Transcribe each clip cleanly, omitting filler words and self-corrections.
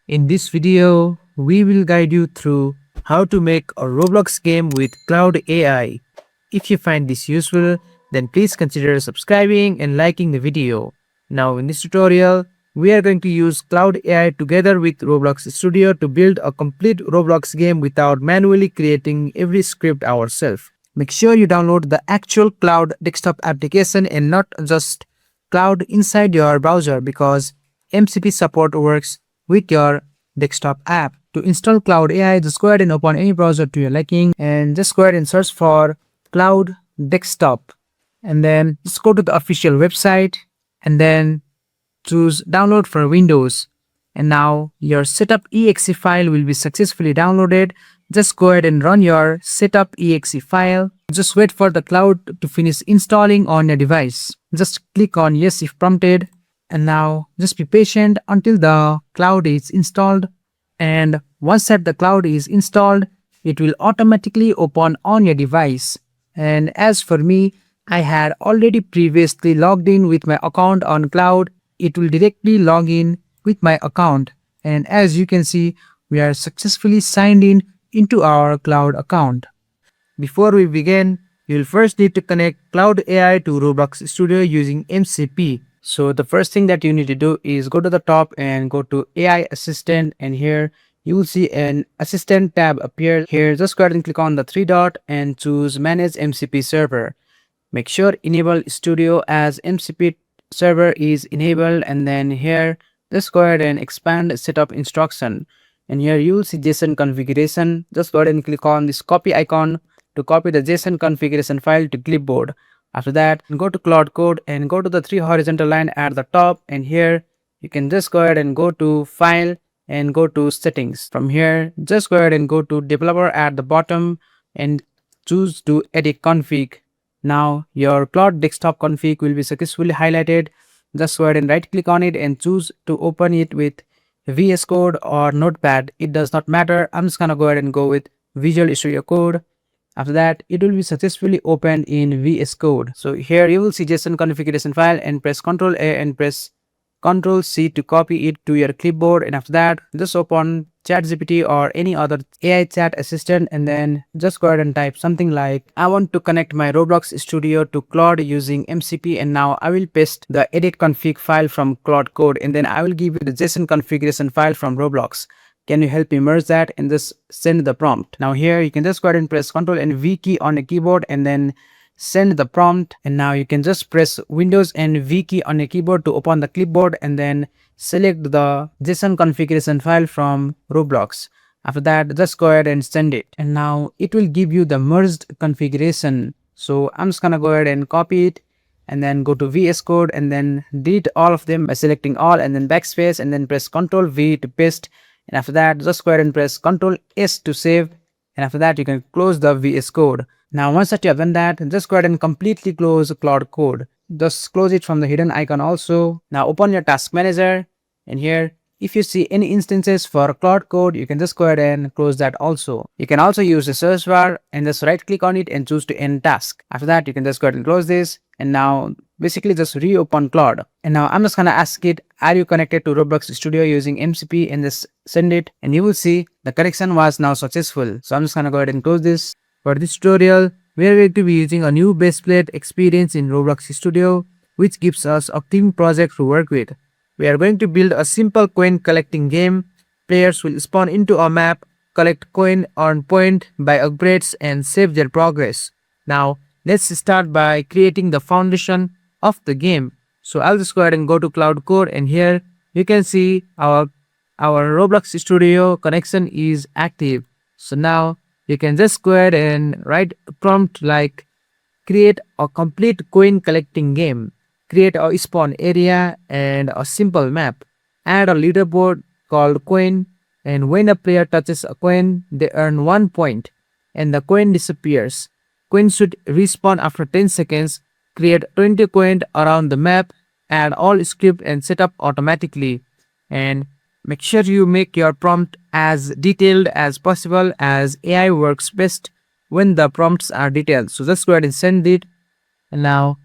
In this video, we will guide you through how to make a Roblox game with Cloud AI. If you find this useful, then please consider subscribing and liking the video. Now in this tutorial, we are going to use Cloud AI together with Roblox Studio to build a complete Roblox game without manually creating every script ourselves. Make sure you download the actual Cloud desktop application and not just Cloud inside your browser because MCP support works with your desktop app. To install Cloud AI, just go ahead and open any browser to your liking and just go ahead and search for Cloud Desktop. And then just go to the official website and then choose download for Windows. And now your setup exe file will be successfully downloaded. Just go ahead and run your setup exe file. Just wait for the Cloud to finish installing on your device. Just click on yes if prompted. And now just be patient until the Cloud is installed. And once that the Cloud is installed, it will automatically open on your device. And as for me, I had already previously logged in with my account on Cloud. It will directly log in with my account. And as you can see, we are successfully signed in into our Cloud account. Before we begin, you'll first need to connect Cloud AI to Roblox Studio using MCP. So the first thing that you need to do is go to the top and go to AI Assistant, and here you will see an Assistant tab appear. Here just go ahead and click on the three dot and choose Manage MCP Server. Make sure Enable Studio as MCP Server is enabled, and then here just go ahead and expand Setup Instruction. And here you will see JSON configuration. Just go ahead and click on this copy icon to copy the JSON configuration file to clipboard. After that, go to Claude Code and go to the three horizontal line at the top, and here you can just go ahead and go to File and go to Settings. From here, just go ahead and go to Developer at the bottom and choose to Edit Config. Now your Claude desktop config will be successfully highlighted. Just go ahead and right click on it and choose to open it with VS Code or Notepad. It does not matter. I'm just gonna go ahead and go with Visual Studio Code. After that, it will be successfully opened in VS Code. So here you will see JSON configuration file, and press Ctrl A and press Ctrl C to copy it to your clipboard. And after that, just open ChatGPT or any other AI chat assistant, and then just go ahead and type something like, I want to connect my Roblox Studio to Claude using MCP, and now I will paste the edit config file from Claude Code, and then I will give you the JSON configuration file from Roblox. Can you help me merge that and just send the prompt? Now here you can just go ahead and press Ctrl and V key on the keyboard and then send the prompt. And now you can just press Windows and V key on your keyboard to open the clipboard and then select the JSON configuration file from Roblox. After that, just go ahead and send it. And now it will give you the merged configuration. So I'm just gonna go ahead and copy it and then go to VS Code and then delete all of them by selecting all and then backspace and then press Ctrl V to paste. And after that, just go ahead and press Ctrl S to save. And after that, you can close the VS Code. Now, once that you have done that, just go ahead and completely close Claude Code. Just close it from the hidden icon also. Now, open your task manager. And here, if you see any instances for Claude Code, you can just go ahead and close that also. You can also use the search bar and just right click on it and choose to end task. After that, you can just go ahead and close this. And now basically just reopen Claude. And now I'm just gonna ask it, are you connected to Roblox Studio using MCP, and just send it, and you will see the connection was now successful. So I'm just gonna go ahead and close this. For this tutorial, we are going to be using a new base plate experience in Roblox Studio, which gives us a theme project to work with. We are going to build a simple coin collecting game. Players will spawn into a map, collect coin, earn point, buy upgrades, and save their progress. Now, let's start by creating the foundation of the game. So I'll just go ahead and go to Cloud Code, and here you can see our Roblox Studio connection is active. So now you can just go ahead and write a prompt like create a complete coin collecting game. Create a spawn area and a simple map. Add a leaderboard called coin, and when a player touches a coin, they earn 1 point and the coin disappears. Coin should respawn after 10 seconds. Create 20 coins around the map. Add all script and setup automatically. And make sure you make your prompt as detailed as possible, as AI works best when the prompts are detailed. So just go ahead and send it. And now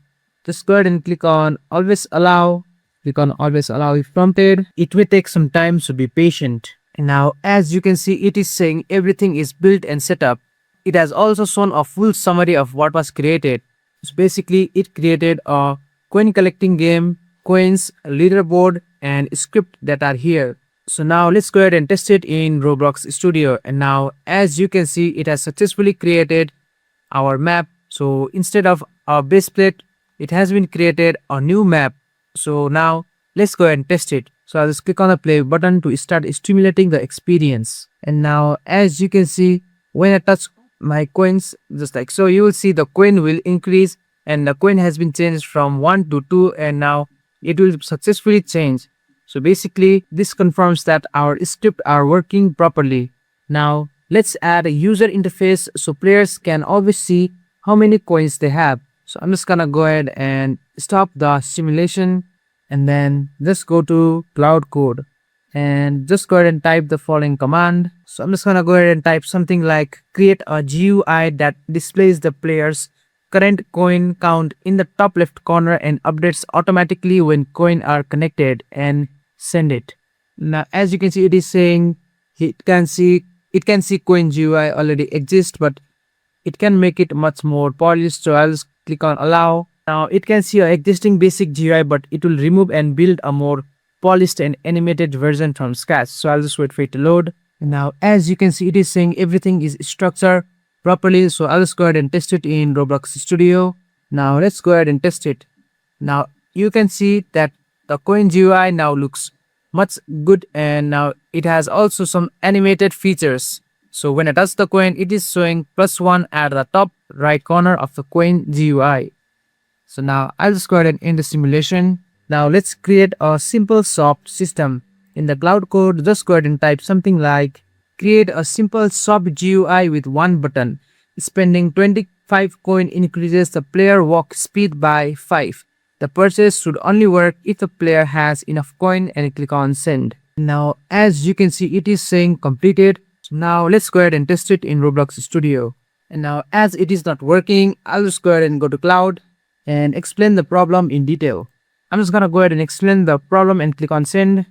just go ahead and click on always allow. Click on always allow if prompted. It will take some time, so be patient. And now as you can see, it is saying everything is built and set up. It has also shown a full summary of what was created. So basically it created a coin collecting game, coins, leaderboard and script that are here. So now let's go ahead and test it in Roblox Studio. And now as you can see, it has successfully created our map. So instead of our base plate, it has been created a new map. So now let's go ahead and test it. So I'll just click on the play button to start stimulating the experience. And now as you can see, when I touch my coins, just like so, you will see the coin will increase and the coin has been changed from 1 to 2 and now it will successfully change. So basically this confirms that our script are working properly. Now let's add a user interface so players can always see how many coins they have. So I'm just gonna go ahead and stop the simulation and then just go to Cloud Code and just go ahead and type the following command. So I'm just gonna go ahead and type something like create a GUI that displays the player's current coin count in the top left corner and updates automatically when coin are connected, and send it. Now as you can see, it is saying it can see coin GUI already exists, but it can make it much more polished. So I'll just click on allow. Now it can see an existing basic GUI, but it will remove and build a more polished and animated version from scratch. So I'll just wait for it to load. And now as you can see, it is saying everything is structured properly. So I'll just go ahead and test it in Roblox Studio. Now let's go ahead and test it. Now you can see that the coin GUI now looks much good, and now it has also some animated features. So when I touch the coin, it is showing +1 at the top right corner of the coin GUI. So now I'll just go ahead and end the simulation. Now let's create a simple shop system. In the Cloud Code, just go ahead and type something like create a simple shop GUI with one button. Spending 25 coin increases the player walk speed by 5. The purchase should only work if the player has enough coin, and click on send. Now as you can see, it is saying completed. So now let's go ahead and test it in Roblox Studio. And now as it is not working, I'll just go ahead and go to Cloud and explain the problem in detail. I'm just gonna go ahead and explain the problem and click on send.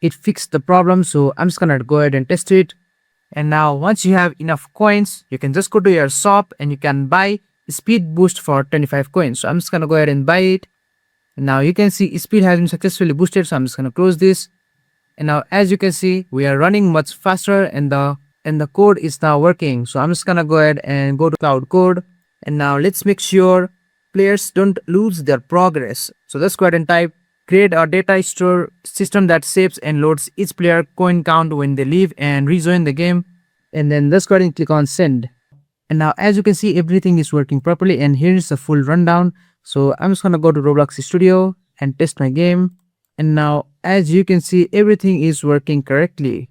It fixed the problem, so I'm just gonna go ahead and test it. And now once you have enough coins, you can just go to your shop and you can buy speed boost for 25 coins. So I'm just gonna go ahead and buy it. And now you can see speed has been successfully boosted, so I'm just gonna close this. And now as you can see, we are running much faster and the code is now working. So I'm just gonna go ahead and go to Cloud Code. And now let's make sure players don't lose their progress. So let's go ahead and type create a data store system that saves and loads each player coin count when they leave and rejoin the game. And then let's go ahead and click on send. And now as you can see, everything is working properly, and here is the full rundown. So I'm just gonna go to Roblox Studio and test my game. And now as you can see, everything is working correctly.